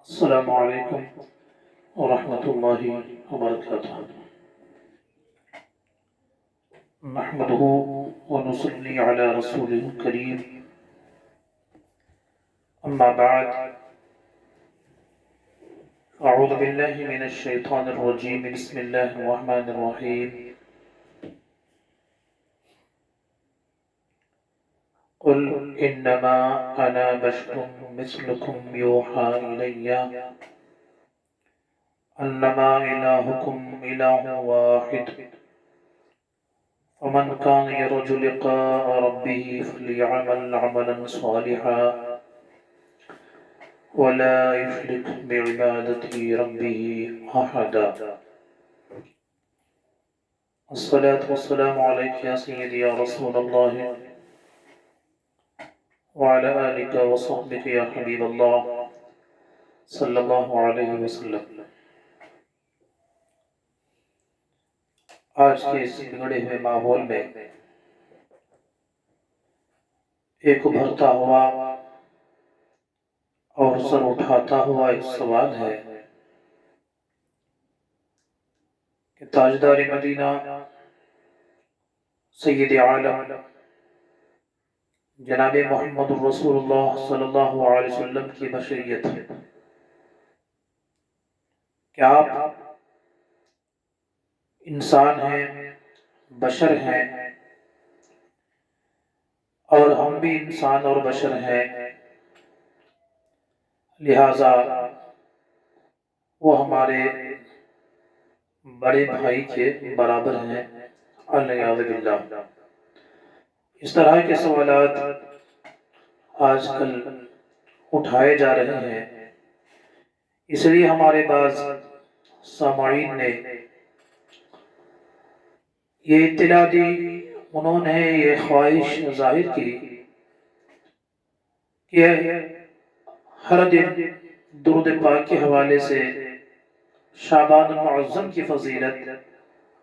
السلام عليكم ورحمة الله وبركاته. نحمده ونصلي على رسوله الكريم. أما بعد، أعوذ بالله من الشيطان الرجيم. بسم الله الرحمن الرحيم. قل إنما أنا بشر مثلكم يوحى إلي أنما إلهكم إله واحد فمن كان يرجو لقاء ربه فليعمل عملا صالحا ولا يشرك بعبادة ربه أحدا. الصلاة والسلام عليك يا سيدي يا رسول الله وعلى آلك وصحبك يا حبيب الله صلی اللہ علیہ وسلم. آج کے اس بگڑے ہوئے ماحول میں ایک ابھرتا ہوا اور سر اٹھاتا ہوا ایک سوال ہے کہ تاجدار مدینہ سید عالم جناب محمد رسول اللہ صلی اللہ علیہ وسلم کی بشریت ہے. کیا آپ انسان ہیں، بشر ہیں، اور ہم بھی انسان اور بشر ہیں، لہذا وہ ہمارے بڑے بھائی کے برابر ہیں؟ والعیاذ باللہ. اس طرح کے سوالات آج کل اٹھائے جا رہے ہیں. اس لیے ہمارے بعض سامعین نے یہ اطلاع دی، انہوں نے یہ خواہش ظاہر کی کہ ہر دن درود پاک کے حوالے سے شعبان المعظم کی فضیلت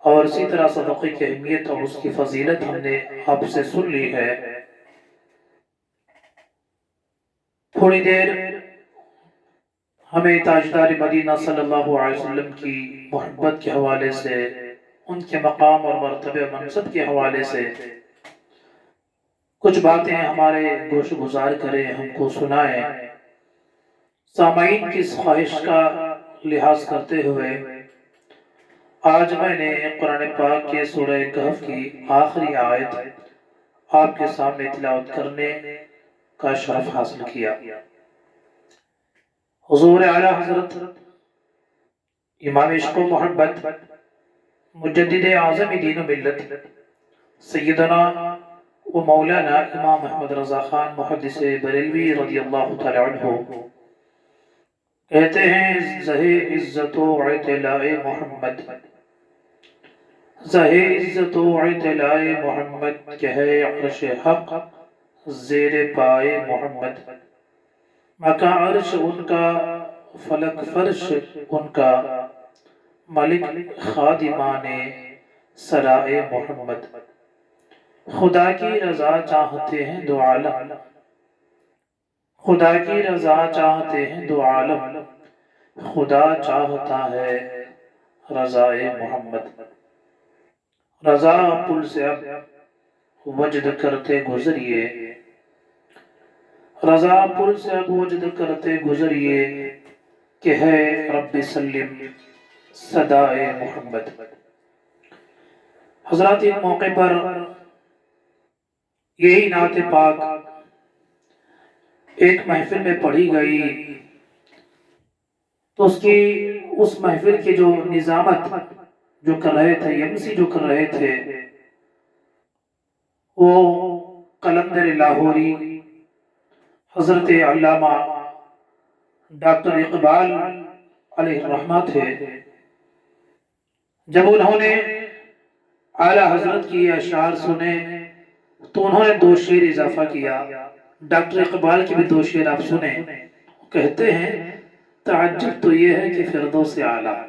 اور اسی طرح صدقے کی اہمیت اور اس کی فضیلت ہم نے آپ سے سن لی ہے. تھوڑی دیر ہمیں تاجدار مدینہ صلی اللہ علیہ وسلم کی محبت کے حوالے سے، ان کے مقام اور مرتبہ منصب کے حوالے سے کچھ باتیں ہمارے گوش گزار کریں، ہم کو سنائیں. سامعین کی اس خواہش کا لحاظ کرتے ہوئے آج میں نے قرآن پاک کے سورہ کہف کی آخری آیت آپ کے سامنے تلاوت کرنے کا شرف حاصل کیا. حضور اعلیٰ حضرت امام عشق و محبت مجدد اعظم دین و ملت سیدنا و مولانا امام احمد رضا خان محدث بریلوی رضی اللہ تعالی عنہ کہتے ہیں، زہِ عزت و اعتلاء محمد، زہِ عزت و اعتلاء محمد، کہ ہے عرش حق زیر پائے محمد. مکہ عرش ان کا، فلک فرش ان کا، ملک خادمان سرائے محمد. خدا کی رضا چاہتے ہیں دو عالم، خدا کی رضا چاہتے ہیں دو عالم، خدا چاہتا ہے رضائے محمد. رضا پل سے اب وجد کرتے گزریے، رضا پل سے اب وجد کرتے گزریے، کہ ہے رب سلم صدائے محمد. حضرات ایک موقع پر یہی نعت پاک ایک محفل میں پڑھی گئی تو اس محفل کی جو نظامت جو کر رہے تھے، MC جو کر رہے تھے، وہ قلندر لاہوری حضرت علامہ ڈاکٹر اقبال علیہ الرحمہ تھے. جب انہوں نے اعلیٰ حضرت کی اشعار سنے تو انہوں نے 2 شعر اضافہ کیا. ڈاکٹر اقبال کی بھی 2 شعر آپ سنیں. کہتے ہیں، تعجب تو یہ ہے کہ فردوس اعلیٰ،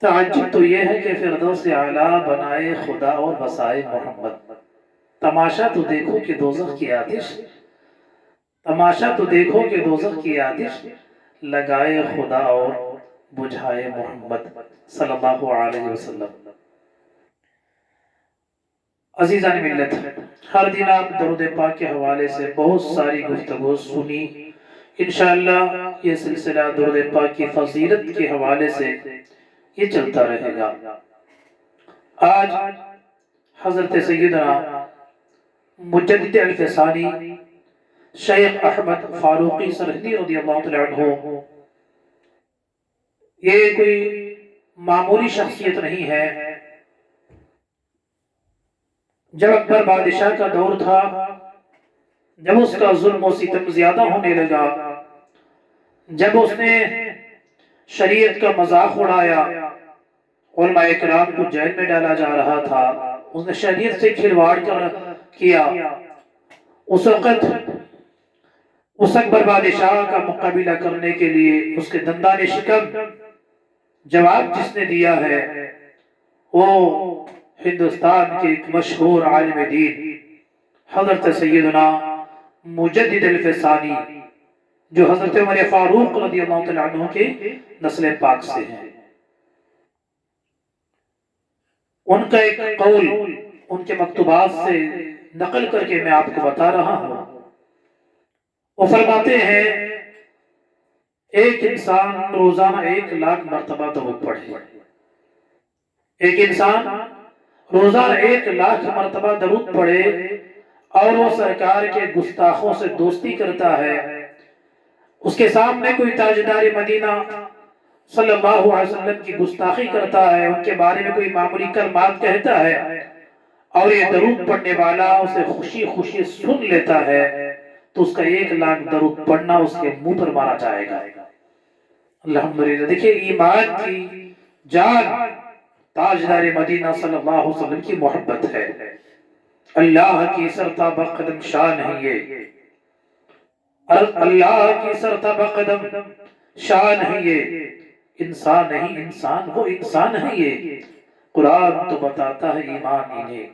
تعجب تو یہ ہے کہ فردوس اعلیٰ بنائے خدا اور بسائے محمد. تماشا تو دیکھو کہ دوزخ کی آتش، تماشا تو دیکھو کہ دوزخ کی آتش لگائے خدا اور بجھائے محمد صلی اللہ علیہ وسلم۔ عزیزان ملت، ہر دن آپ درود پاک کے حوالے سے بہت ساری گفتگو سنی۔ انشاءاللہ یہ سلسلہ درود پاک کی فضیلت کے حوالے سے یہ چلتا رہے گا۔ آج حضرت سیدنا مجدد الفسانی شیخ احمد فاروقی سرہندی رضی اللہ تعالیٰ عنہ، یہ کوئی معمولی شخصیت نہیں ہے۔ جب اکبر بادشاہ کا دور تھا، جب اس کا ظلم و ستم زیادہ ہونے لگا، جب اس نے شریعت کا مذاق اڑایا، علماء کرام کو جیل میں ڈالا جا رہا تھا، اس نے شریعت سے کھلواڑ کیا، اس وقت اس اکبر بادشاہ کا مقابلہ کرنے کے لیے اس کے دندان شکم جواب جس نے دیا ہے وہ ہندوستان کے ایک مشہور عالم دین حضرت سیدنا مجدد الفسانی، جو حضرت عمر فاروق رضی اللہ تعالیٰ عنہ کے نسل پاک سے ہیں۔ ان کا ایک قول ان کے مکتوبات سے نقل کر کے میں آپ کو بتا رہا ہوں۔ وہ فرماتے ہیں ایک انسان روزانہ 1,00,000 مرتبہ درود پڑھے، ایک انسان روزانہ 1,00,000 مرتبہ درود پڑھے اور وہ سرکار کے گستاخوں سے دوستی کرتا ہے، اس کے سامنے کوئی تاجدار مدینہ صلی اللہ علیہ وسلم کی گستاخی کرتا ہے، ان کے بارے میں کوئی معمولی کلمات کہتا ہے اور یہ درود پڑھنے والا اسے خوشی خوشی سن لیتا ہے، تو اس کا 1,00,000 درود پڑھنا اس کے منہ پر مارا جائے گا۔ الحمدللہ، دیکھیں ایمان کی جان تاجدار مدینہ صلی اللہ علیہ وسلم کی محبت ہے۔ اللہ کی سرتابہ قدم شان ہے یہ، اللہ کی سرتابہ قدم شان ہے یہ، انسان نہیں انسان وہ انسان ہے یہ، قرآن تو بتاتا ہے ایمان انہیں،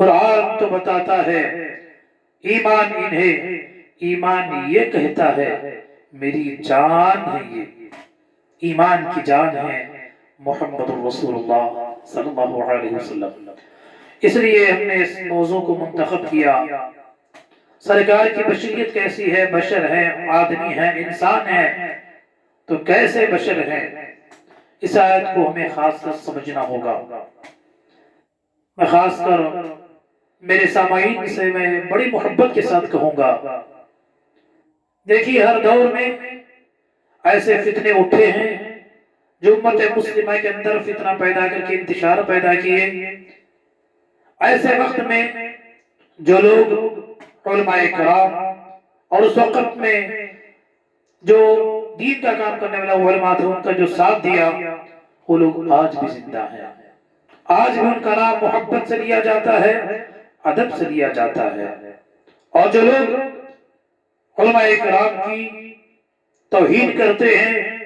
قرآن تو بتاتا ہے ایمان انہیں، ایمان یہ کہتا ہے میری جان ہے یہ، ایمان کی جان ہے محمد رسول اللہ صلی اللہ علیہ وسلم۔ اس لیے ہم نے اس موضوع کو منتخب کیا، سرکار کی بشریت کیسی ہے، بشر ہے، آدمی ہے، انسان ہے، تو کیسے بشر ہیں، اس آیت کو ہمیں خاص کر سمجھنا ہوگا۔ میں خاص کر میرے سامعین سے میں بڑی محبت کے ساتھ کہوں گا، دیکھیے ہر دور میں ایسے فتنے اٹھے ہیں جو امت مسلمہ کے اندر فتنہ پیدا کر کے انتشار پیدا کیے۔ ایسے وقت میں جو لوگ علماء کرام اور اس وقت میں جو دین کا کام کرنے والا علماء تھے، ان کا جو ساتھ دیا، وہ لوگ آج بھی زندہ ہیں، آج بھی ان کا نام محبت سے لیا جاتا ہے، ادب سے لیا جاتا ہے۔ اور جو لوگ علماء کرام کی توہین کرتے ہیں،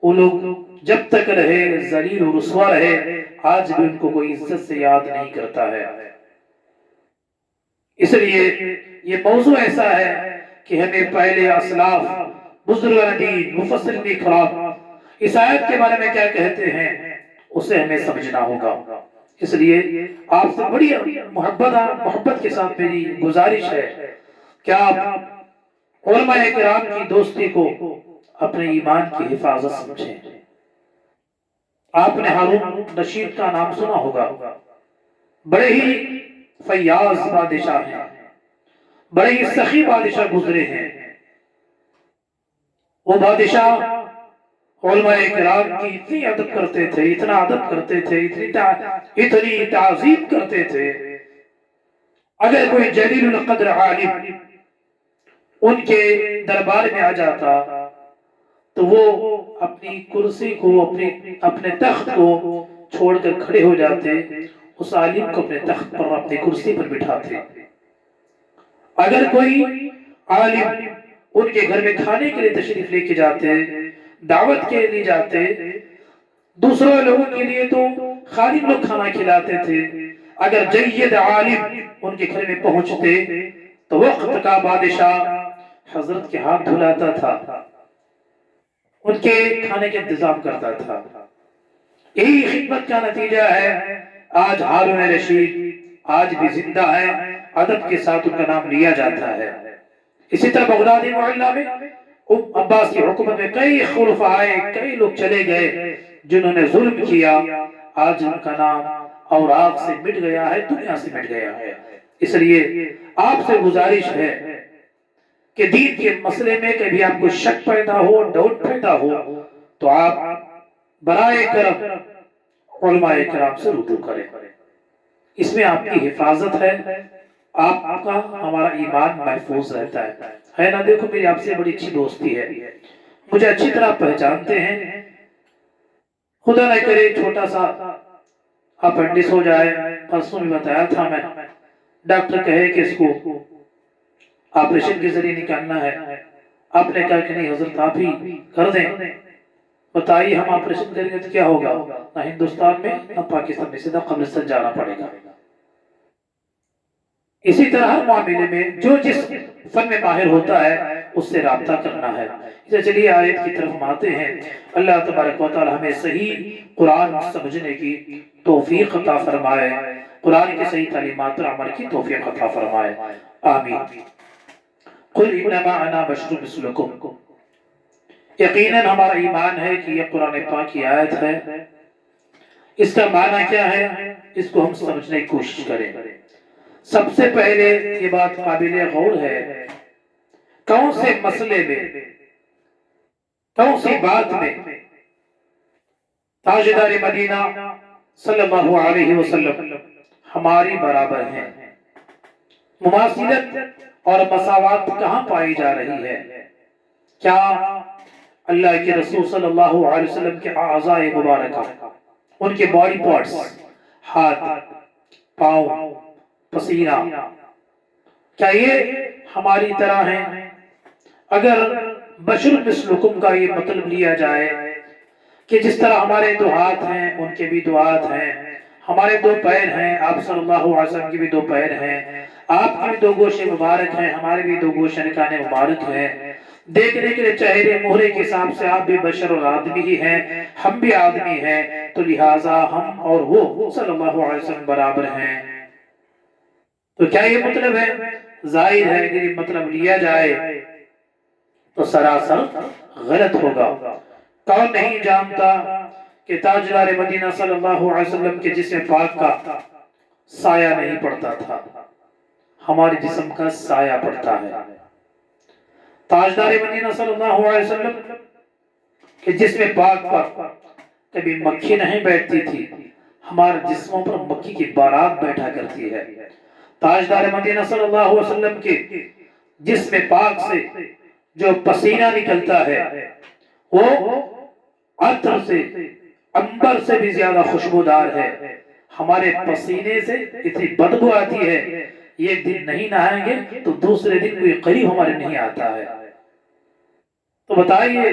وہ لوگ جب تک رہے ذلیل و رسوا رہے، آج بھی ان کو کوئی عزت سے یاد نہیں کرتا ہے۔ اس لیے یہ موضوع ایسا ہے کہ ہمیں پہلے اسلاف بزرگان دین مفسرین کرام اس آیت کے بارے میں کیا کہتے ہیں اسے ہمیں سمجھنا ہوگا۔ اس لیے آپ سے بڑی محبت کے ساتھ میری گزارش ہے کہ آپ علماء کرام کی دوستی کو اپنے ایمان کی حفاظت سمجھیں۔ آپ نے ہارون رشید کا نام سنا ہوگا، بڑے ہی فیاض بادشاہ ہیں، بڑے ہی سخی بادشاہ گزرے ہیں۔ وہ بادشاہ علماء کرام کی اتنی ادب کرتے تھے، اتنا ادب کرتے تھے، اتنی تعظیم کرتے تھے، اگر کوئی جلیل القدر عالم ان کے دربار میں آ جاتا تو وہ اپنی کرسی کو، اپنے تخت کو چھوڑ کر کھڑے ہو جاتے، اس عالم کو اپنے تخت پر، اپنی کرسی پر بٹھاتے۔ اگر کوئی عالم ان کے گھر میں کھانے کے لیے تشریف لے کے جاتے، دعوت کے لیے جاتے، دوسرے لوگوں کے لیے تو خادم لوگ کھانا کھلاتے تھے، اگر جید عالم ان کے گھر میں پہنچتے تو وقت کا بادشاہ حضرت کے ہاتھ دھلاتا تھا، ان کے کھانے کے انتظام کرتا تھا۔ یہی خدمت کا نتیجہ ہے آج ہارون رشید آج بھی زندہ ہے، ادب کے ساتھ ان کا نام لیا جاتا ہے۔ اسی طرح بغدادی معلیٰ میں عباس کی حکومت میں کئی خلفاء آئے، کئی لوگ چلے گئے جنہوں نے ظلم کیا، آج ان کا نام اوراق سے مٹ گیا ہے، دنیا سے مٹ گیا ہے۔ اس لیے آپ سے گزارش ہے کہ دین کے مسئلے میں کبھی آپ کو شک پیدا ہو، ڈاؤٹ پیدا ہو، تو آپ برائے کرم علماء کرام سے رجوع کریں۔ اس میں آپ کی حفاظت ہے، آپ کا ہمارا ایمان محفوظ رہتا ہے نا۔ دیکھو میری آپ سے بڑی اچھی دوستی ہے، مجھے اچھی طرح پہچانتے ہیں، خدا نہ کرے چھوٹا سا اپینڈس ہو جائے، پرسوں بھی بتایا تھا میں، ڈاکٹر کہے کہ اس کو آپریشن کے ذریعے نکالنا ہے، آپ نے کہا کہ نہیں حضرت آپ ہی کر دیں، بتائیے ہم آپریشن کریں گے تو کیا ہوگا؟ نہ ہندوستان میں نہ پاکستان میں، سیدھا قبرستان جانا پڑے گا۔ اسی طرح ہر معاملے میں جو جس فن میں ماہر ہوتا ہے اس سے رابطہ کرنا ہے۔ چلیے آیت کی طرف ہم آتے ہیں۔ اللہ تبارک و تعالی ہمیں صحیح قرآن سمجھنے کی توفیق عطا فرمائے، قرآن کی صحیح تعلیمات اور عمل کی توفیق عطا فرمائے، آمین۔ قل انما انا بشر مثلکم، یقیناً ہمارا ایمان ہے کہ یہ قرآن پاک کی آیت ہے۔ اس کا معنی کیا ہے اس کو ہم سمجھنے کی کوشش کریں۔ سب سے پہلے یہ بات قابل غور ہے، کون سے مسئلے میں، کون سی بات میں تاجدار مدینہ صلی اللہ علیہ وسلم ہماری برابر ہیں؟ مماثلت اور مساوات کہاں پائی جا رہی ہے؟ کیا اللہ کے رسول صلی اللہ علیہ وسلم کے اعضاء مبارکہ، ان کے باڈی پارٹس، ہاتھ، پاؤں، پسینہ، کیا یہ ہماری طرح ہیں؟ اگر بشر مثلکم کا یہ مطلب لیا جائے کہ جس طرح ہمارے دو ہاتھ ہیں ان کے بھی دو ہاتھ ہیں، ہمارے دو پیر ہیں، آپ صلی اللہ علیہ وسلم کی بھی دو پیر ہیں، آپ کے بھی دو گوشے مبارک ہیں، ہمارے بھی دو گوشے نکانے مبارک ہیں، دیکھنے کے چہرے مہرے کے حساب سے آپ بھی بشر اور آدمی ہی ہیں، ہم بھی آدمی ہیں، تو لہٰذا ہم اور وہ صلی اللہ علیہ وسلم برابر ہیں۔ تو کیا یہ مطلب ہے؟ ظاہر ہے کہ یہ مطلب لیا جائے تو سراسر غلط ہوگا۔ کون نہیں جانتا کہ تاجدار مدینہ صلی اللہ علیہ وسلم کے جسم پاک کا سایہ نہیں پڑتا تھا، ہمارے جسم کا سایہ پڑتا ہے۔ تاجدار مدینہ صلی اللہ علیہ وسلم کے جسم پاک پر کبھی مکھی نہیں بیٹھتی تھی، ہمارے جسموں پر مکھی کی بارات بیٹھا کرتی ہے۔ تاجدار مدینہ صلی اللہ علیہ وسلم کے جسم پاک سے جو پسینہ نکلتا ہے وہ عطر سے، عنبر سے بھی زیادہ خوشبودار ہے۔ ہمارے پسینے سے اتنی بدبو آتی ہے، ایک دن نہیں نہائیں گے تو دوسرے دن کوئی قریب ہمارے نہیں آتا ہے۔ تو بتائیے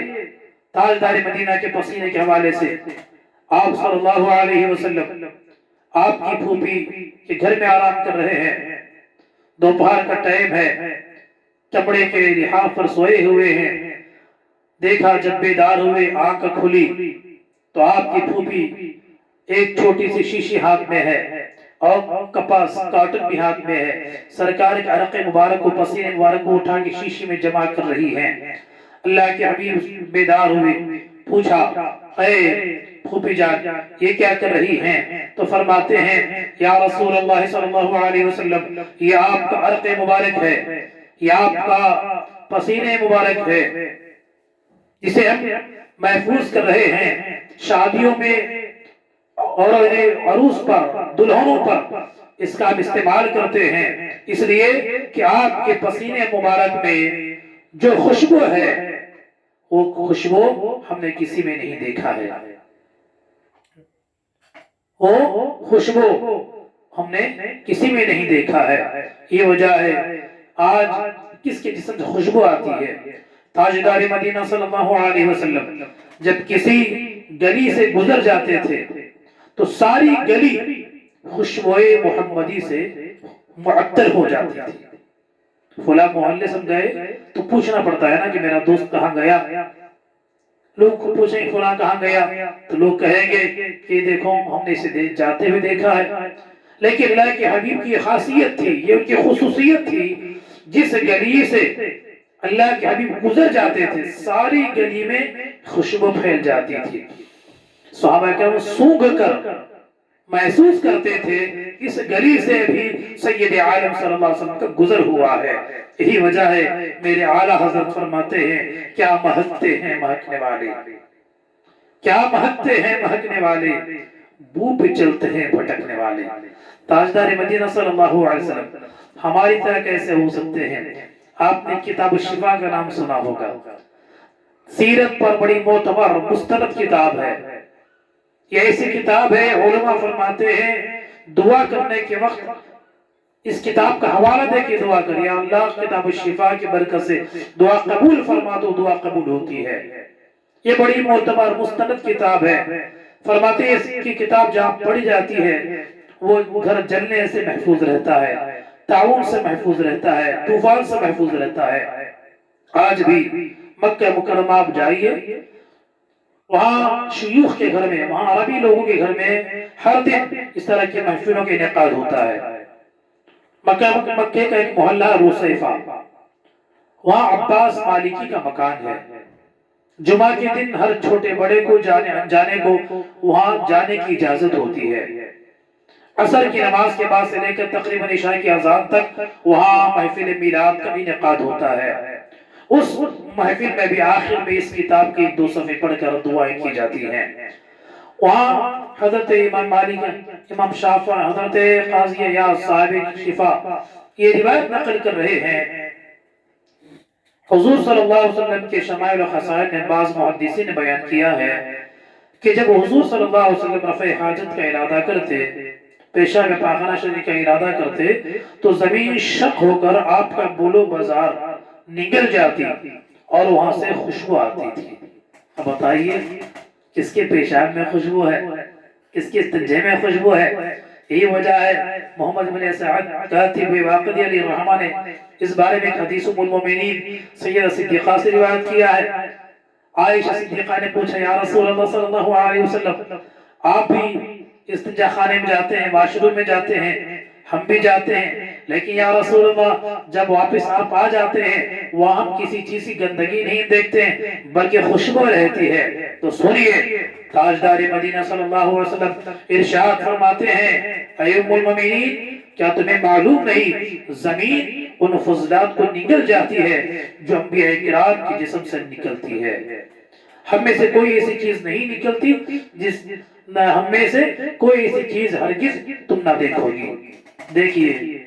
تاجدار مدینہ کے پسینے کے حوالے سے آپ صلی اللہ علیہ وسلم آپ کی پھوپھی کے گھر میں آرام کر رہے ہیں، دوپہر کا ٹائم ہے، چمڑے کے لحاف پر سوئے ہوئے ہیں، دیکھا جب بیدار ہوئے آنکھ کھلی تو آپ کی پھوپھی ایک چھوٹی سی شیشی ہاتھ میں ہے اور کپاس کاٹن بھی ہاتھ میں ہے، سرکار کے عرق مبارک کو، پسینے مبارک کو اٹھا کے شیشی میں جمع کر رہی ہیں۔ اللہ کے حبیب بیدار ہوئے، پوچھا اے پھوپھی جان یہ کیا کر رہی ہیں؟ تو فرماتے ہیں یا رسول اللہ صلی اللہ علیہ وسلم یہ آپ کا عرق مبارک ہے، یہ آپ کا پسینے مبارک ہے، جسے ہم محفوظ کر رہے ہیں، شادیوں میں اور عروس پر، دلہنوں پر اس کا ہم استعمال کرتے ہیں، اس لیے کہ آپ کے پسینے مبارک میں جو خوشبو ہے وہ خوشبو ہم نے کسی میں نہیں دیکھا ہے، وہ خوشبو ہم نے کسی میں نہیں دیکھا ہے۔ یہ وجہ ہے آج کس کے جسم سے خوشبو آتی ہے؟ تاجدار مدینہ صلی اللہ علیہ وسلم جب کسی گلی سے گزر جاتے تھے تو ساری گلی خوشبوئے محمدی سے معطر ہو جاتی تھی۔ فلاں محلے سے گئے تو پوچھنا پڑتا ہے نا کہ میرا دوست کہاں گیا. لوگ کو پوچھیں فلاں کہاں گیا تو لوگ کہیں گے کہ دیکھو ہم نے اسے جاتے ہوئے دیکھا ہے. لیکن اللہ کے حبیب کی خاصیت تھی، یہ ان کی خصوصیت تھی، جس گلی سے اللہ کے حبیب گزر جاتے تھے ساری گلی میں خوشبو پھیل جاتی تھی. صحابہ کرام سونگھ کر محسوس کرتے تھے اس گلی سے بھی سید عالم صلی اللہ علیہ وسلم کا گزر ہوا ہے. یہی وجہ ہے میرے اعلیٰ حضرت فرماتے ہیں کیا مہکتے ہیں مہکنے والے، کیا مہکتے ہیں مہکنے والے، بو پہ چلتے ہیں بھٹکنے والے. تاجدار مدینہ صلی اللہ علیہ وسلم ہماری طرح کیسے ہو سکتے ہیں؟ آپ نے کتاب الشفا کا نام سنا ہوگا، سیرت پر بڑی معتبر مستند کتاب ہے. یہ ایسی کتاب ہے علماء فرماتے ہیں دعا کرنے کے وقت اس کتاب کا حوالہ دے کے دعا کر، یا اللہ کتاب الشفا کی برکت سے دعا قبول فرما تو دعا قبول ہوتی ہے. یہ بڑی معتبر مستند کتاب ہے. فرماتے ہیں اس کی کتاب جہاں پڑھی جاتی ہے وہ گھر جلنے سے محفوظ رہتا ہے، تعاون سے محفوظ رہتا ہے، طوفان سے محفوظ رہتا ہے. آج بھی مکہ مکرمہ آپ جائیے، وہاں شیوخ کے گھر میں، وہاں عربی لوگوں کے گھر میں ہر دن اس طرح کے محفلوں کے انعقاد ہوتا ہے. مکہ کا ایک محلہ روسیفہ، وہاں عباس مالکی کا مکان ہے. جمعہ کے دن ہر چھوٹے بڑے کو جانے کو وہاں جانے کی اجازت ہوتی ہے. عصر کی نماز کے بعد سے لے کر تقریباً عشاء کی اذان تک وہاں محفل میلاد کا انعقاد ہوتا ہے. اس محفل میں بھی آخر میں اس کتاب کی 2 صفحے پڑھ کر دعائیں کی جاتی ہیں. وہاں حضرت امام مالک، امام شافعی، حضرت قاضی عیاض صاحب شفا یہ روایت نقل کر رہے ہیں. حضور صلی اللہ علیہ وسلم کے شمائل و خصائل میں بعض محدثین نے بیان کیا ہے کہ جب حضور صلی اللہ علیہ وسلم رفع حاجت کا ارادہ کرتے، پیشاب پاخانہ شریف کا ارادہ کرتے تو زمین شق ہو کر آپ کا بولو بازار نگل جاتی اور وہاں سے خوشبو آتی تھی. اب بتائیے کس کے پیشاب میں خوشبو ہے، کس کے استنجے میں خوشبو ہے؟ یہی وجہ ہے محمد بن سعد کاتب واقدی علیہ الرحمہ نے اس بارے میں حدیث ام المؤمنین سیدہ صدیقہ سے روایت کیا ہے. عائشہ صدیقہ نے پوچھا یا رسول اللہ صلی اللہ علیہ وسلم آپ بھی استنجا خانے میں جاتے ہیں، واش روم میں جاتے ہیں، ہم بھی جاتے ہیں، لیکن یا رسول اللہ جب واپس آپ آ جاتے ہیں وہاں ہم کسی چیز کی گندگی نہیں دیکھتے ہیں بلکہ خوشبو رہتی ہے. تو سنیے تاجدار مدینہ صلی اللہ علیہ وسلم ارشاد فرماتے ہیں اے ام المؤمنین کیا تمہیں معلوم نہیں زمین ان فضلات کو نگل جاتی ہے جو انبیاء کرام کے جسم سے نکلتی ہے. ہم میں سے کوئی ایسی چیز نہیں نکلتی جس ہم میں سے کوئی ایسی چیز ہرگز تم نہ دیکھو گی. دیکھیے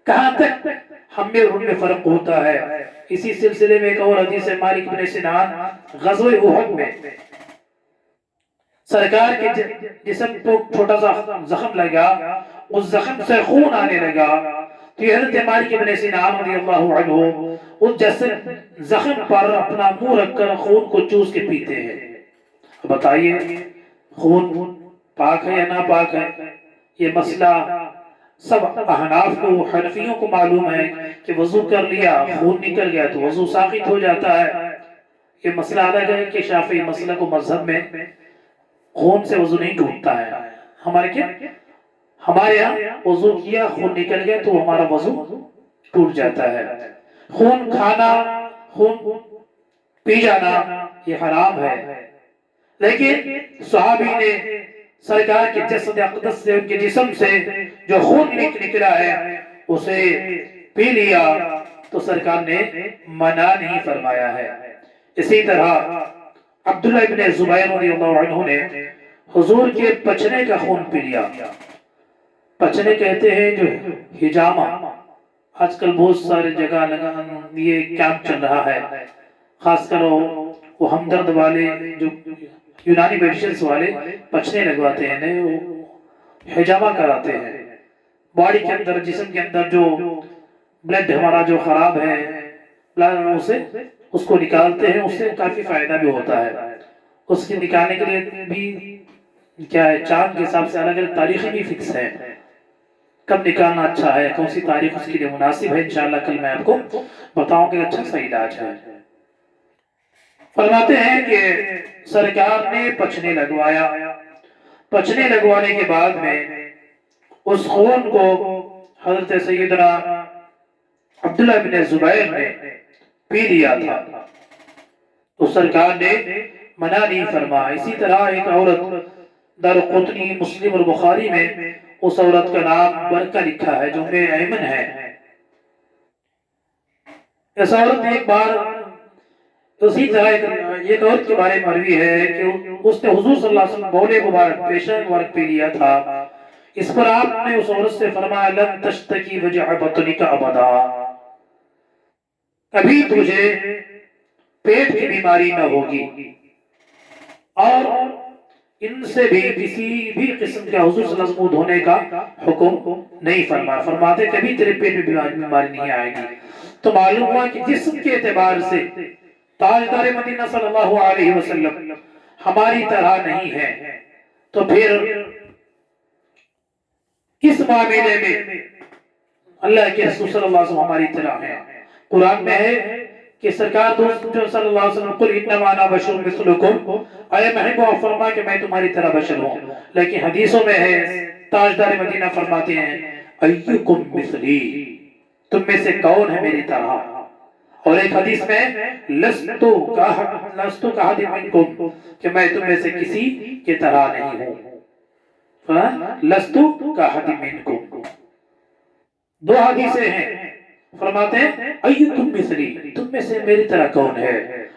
کہاں تک ہم میں اور ان میں فرق ہوتا ہے. اسی سلسلے میں ایک اور حدیث ہے مالک بن سنان غزوہ احد میں سرکار کے جسم کو چھوٹا سا زخم لگا، اس زخم سے خون آنے لگا تو یہ حضرت مالک بن سنان رضی اللہ عنہ اس زخم پر اپنا منہ رکھ کر خون کو چوس کے پیتے ہیں. بتائیے خون پاک ہے یا ناپاک ہے؟ یہ مسئلہ سب احناف کو، حنفیوں کو معلوم ہے کہ وضو کر لیا خون نکل گیا تو وضو ساقط ہو جاتا ہے. یہ مسئلہ الگ ہے کہ شافعی مسئلہ کو مذہب میں خون سے وضو نہیں ٹوٹتا ہے. ہمارے یہاں وضو کیا خون نکل گیا تو ہمارا وضو ٹوٹ جاتا ہے. خون کھانا، خون پی جانا یہ حرام ہے، لیکن صحابی نے سرکار کے جسد اقدس سے، ان کے جسم سے جو خون نکلا ہے اسے پی لیا تو سرکار نے منع نہیں فرمایا ہے. اسی طرح عبداللہ ابن زبیر رضی اللہ عنہ نے حضور کے پچھنے کا خون پی لیا. پچھنے کہتے ہیں جو ہجامہ، آج کل بہت سارے جگہ یہ کیمپ چل رہا ہے، خاص کر وہ ہمدرد والے جو یونانی میڈیسنز والے پچھنے لگواتے ہیں، وہ ہجامہ کراتے ہیں. باڈی کے اندر، جسم کے اندر جو بلڈ ہمارا جو خراب ہے اس کو نکالتے ہیں، اس سے کافی فائدہ بھی ہوتا ہے. اس کے نکالنے کے لیے بھی کیا ہے چاند کے حساب سے الگ الگ تاریخیں بھی فکس ہیں. کب نکالنا اچھا ہے، کون سی تاریخ اس کے لیے مناسب ہے، انشاءاللہ کل میں آپ کو بتاؤں کہ اچھا سا علاج ہے۔ فرماتے ہیں کہ سرکار نے پچھنے لگوایا، پچھنے لگوانے کے بعد میں اس خون کو حضرت سیدنا عبداللہ بن زبیر نے پی لیا تھا، تو سرکار نے منع نہیں فرمایا۔ اسی طرح ایک عورت، دارقطنی، مسلم اور بخاری میں اس عورت کا نام برکہ لکھا ہے جو ایمن ہے۔ اس عورت نے ایک بار اسی طرح ایک عورت کے بارے میں مروی ہے کہ اس نے حضور صلی اللہ علیہ وسلم بولے مبارک، پیشہ مبارک پی لیا تھا۔ اس پر آپ نے اس عورت سے فرمایا لن تشتکی وجع بطنک ابدا، کبھی تجھے پیٹ کی بیماری نہ ہوگی، اور ان سے بھی کسی بھی قسم کے حضور صلی اللہ علیہ وسلم دھونے کا حکم نہیں فرمایا، فرماتے کبھی تیرے پیٹ میں بیماری نہیں آئے گی۔ تو معلوم ہوا کہ جسم کے اعتبار سے تاجدار مدینہ صلی اللہ علیہ وسلم ہماری طرح نہیں ہے، تو پھر کس معاملے میں اللہ کے رسول صلی اللہ علیہ وسلم ہماری طرح ہے؟ قرآن میں ہے کہ سرکار دوست جو صلی اللہ علیہ وسلم قل انما انا بشر مثلکم، اے محب و فرما کہ میں تمہاری طرح بشر ہوں، لیکن حدیثوں میں ہے تاجدار مدینہ فرماتے ہیں ایکم مثلی، تم میں سے کون ہے میری طرح؟ اور ایک حدیث میں لستو کاحد منکم، کہ میں تم میں سے کسی کی طرح نہیں ہوں، لستو کاحد منکم۔ دو حدیثیں ہیں، فرماتے ہیں ایکم مثلی، تم میں سے میری طرح کون ہے،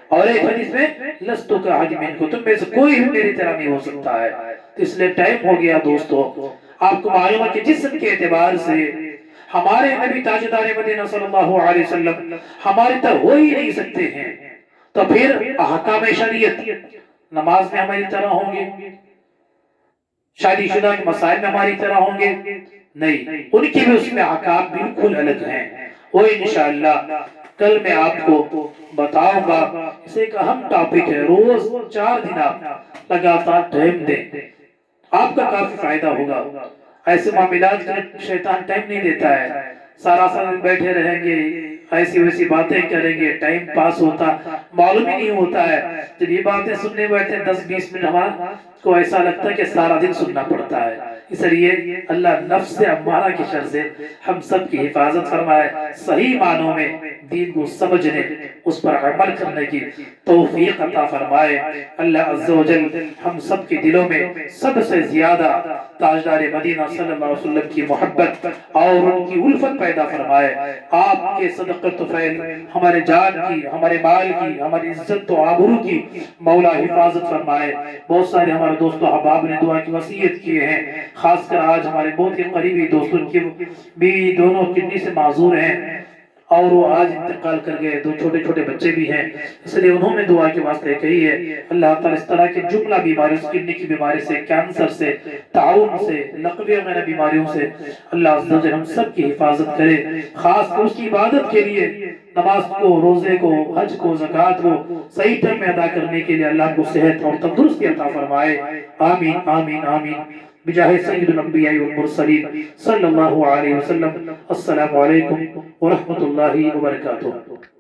اور ایک حدیث میں لستو کاحد منکم، تم میں سے کوئی بھی میری طرح نہیں ہو سکتا ہے۔ اس لیے ٹائم ہو گیا دوستو، آپ کو معلوم ہے کہ جسم کے اعتبار سے ہمارے نبی تاجدار مدینہ صلی اللہ علیہ وسلم ہماری طرح ہو ہی نہیں سکتے ہیں، تو پھر احکام شریعت نماز میں ہماری طرح ہوں گے، شادی شدہ کے مسائل میں ہماری طرح ہوں گے نہیں، ان کی بھی اس میں احکام بالکل الگ ہیں۔ وہ انشاءاللہ کل میں آپ کو بتاؤں گا۔ اسے ایک اہم ٹاپک ہے، روز 4 دن آپ لگاتار ٹائم دیں، آپ کا کافی فائدہ ہوگا۔ ایسے معاملات کے شیطان ٹائم نہیں دیتا ہے، سارا سال بیٹھے رہیں گے، ایسی ویسی باتیں کریں گے، ٹائم پاس ہوتا معلوم ہی نہیں ہوتا ہے۔ جب یہ باتیں سننے بیٹھتے ہیں 10-20 منٹ ہمارا کو ایسا لگتا ہے کہ سارا دن سننا پڑتا ہے۔ اس لیے اللہ نفس امارہ کی شر سے ہم سب کی حفاظت فرمائے، صحیح معنوں میں دین کو سمجھنے، اس پر عمل کرنے کی توفیق عطا فرمائے۔ اللہ عز و جل ہم سب کے دلوں میں سب سے زیادہ تاجدار مدینہ صلی اللہ علیہ وسلم کی محبت اور ان کی الفت پیدا فرمائے۔ آپ کے صدقہ طفیل ہمارے جان کی، ہمارے مال کی، ہماری عزت و آبرو کی مولا حفاظت فرمائے۔ بہت سارے ہمارے دوستوں احباب نے دعا کی وصیت کیے ہیں، خاص کر آج ہمارے بہت ہی قریبی دوستوں کی بھی دونوں کڈنی سے معذور ہیں اور وہ آج انتقال کر گئے، 2 چھوٹے چھوٹے بچے بھی ہیں، اس لیے انہوں نے دعا کے واسطے کہی ہے اللہ تعالیٰ اس طرح کی جملہ بیماریوں، کڈنی کی بیماری سے، کینسر سے، تعاون سے، لقوی وغیرہ بیماریوں سے اللہ عز و جل ہم سب کی حفاظت کرے، خاص کر اس کی عبادت کے لیے، نماز کو، روزے کو، حج کو، زکوٰۃ کو صحیح ٹائم میں ادا کرنے کے لیے اللہ کو صحت اور تندرستی عطا فرمائے۔ آمین آمین آمین بجاہ سید الانبیاء والمرسلین صلی اللہ علیہ وسلم۔ السلام علیکم ورحمۃ اللہ وبرکاتہ۔